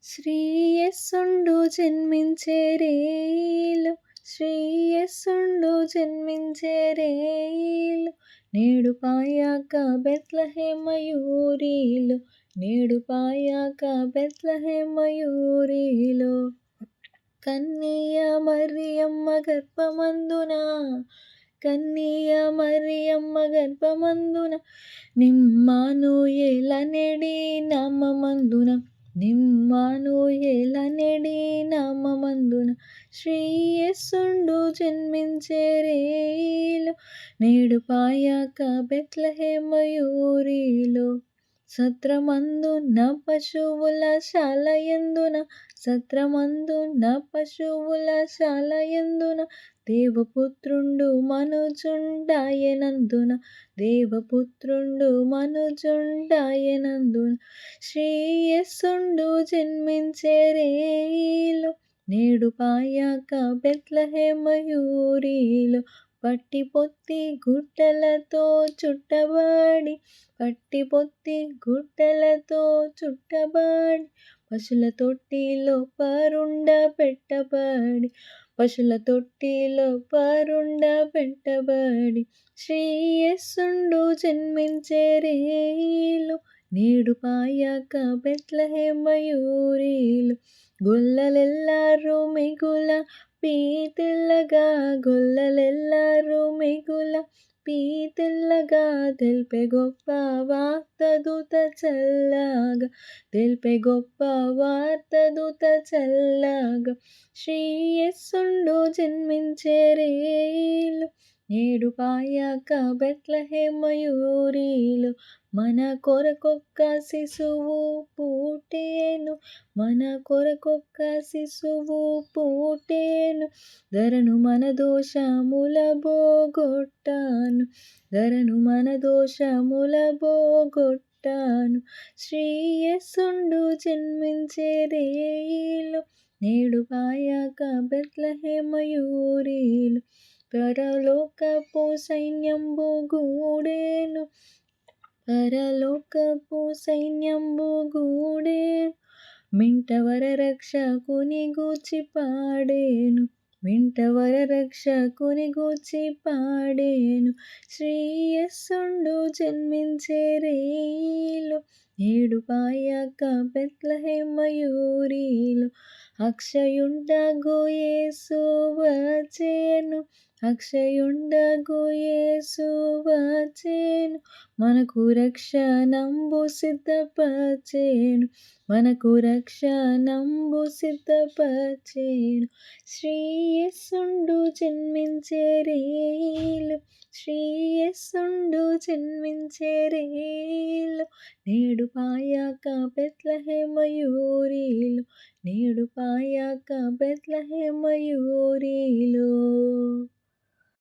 శ్రీయస్సుండు జన్మించే రేయిలు, శ్రీయస్సుండు జన్మించే రేయిలు, నేడు పాయాక బెత్లెహేమయూరిలో, నేడు పాయాక బెత్లెహేమయూరిలో. కన్నియ మరియమ్మ గర్భమందున, కన్నియ మరియమ్మ గర్భమందున, నిమ్మానుయేలనెడి నామమందున, నిమ్మానుయేలనెడి నామమందున, శ్రీయస్సుండు జన్మించే రేయిలో, నేడు పాయాక బెత్లెహేమయూరిలో. సత్రమందున పశువుల శాలయందున, సత్రమందున పశువుల శాలయందున, దేవపుత్రుండు మనుజుండాయెనందున, దేవపుత్రుండు మనుజుండాయెనందున, శ్రీయస్సుండు జన్మించే రేయిలో, నేడు పాయాక బెత్లెహేమయూరిలో. పట్టి పొత్తి గుట్టలతో చుట్టబడి, పట్టి పొత్తి గుట్టలతో చుట్టబడి, పశుల తొట్టిలో పరుండ పెట్టబడి, పశుల తొట్టిలో పరుండ పెట్టబడి, శ్రీయస్సుండు జన్మించే రేయిలో, నేడు పాయాక బెత్లెహేమయూరిలో. గొల్లలెల్లారు మిగుల పీతిల్లగా, గొల్లలెల్లారు మిగుల పీతిల్లగా, తెల్పే గొప్ప వార్త దూత చల్లగా, తెల్పే గొప్ప వార్త దూత చల్లగా, శ్రీయస్సుండు జన్మించే రేయిలో, నేడు పాయాక బెత్లెహేమయూరిలో. మన కొరకొక్క శిశువు పుట్టెను, మన కొరకొక్క శిశువు పుట్టెను, ధరను మన దోషముల బోగొట్టాను, ధరను మన దోషముల బోగొట్టాను, శ్రీయస్సుండు జన్మించే రేయిలో, నేడు పాయాక బెత్లెహేమయూరిలో. పరలోకపు సైన్యంబు గూడెను, పరలోకపు సైన్యంబు గూడెను, మింట వరరక్షకుని గూర్చి పాడేను, మింట వరరక్షకుని గూర్చి పాడేను, శ్రీయస్సుండు జన్మించే రేయిలో, నేడు పాయాక బెత్లెహేమయూరిలో. అక్షయుండగు యేసు వచ్చెను, అక్షయుండగు యేసు వచ్చెను, మనకు రక్షణంబు సిద్ధపరచెను, మనకు రక్షణంబు సిద్ధపరచెను, శ్రీయస్సుండు జన్మించే రేయిలో, శ్రీయస్సుండు జన్మించే రేయిలో, నేడు పాయాక బెత్లెహేమయూరిలో, నేడు పాయాక బెత్లెహేమయూరిలో.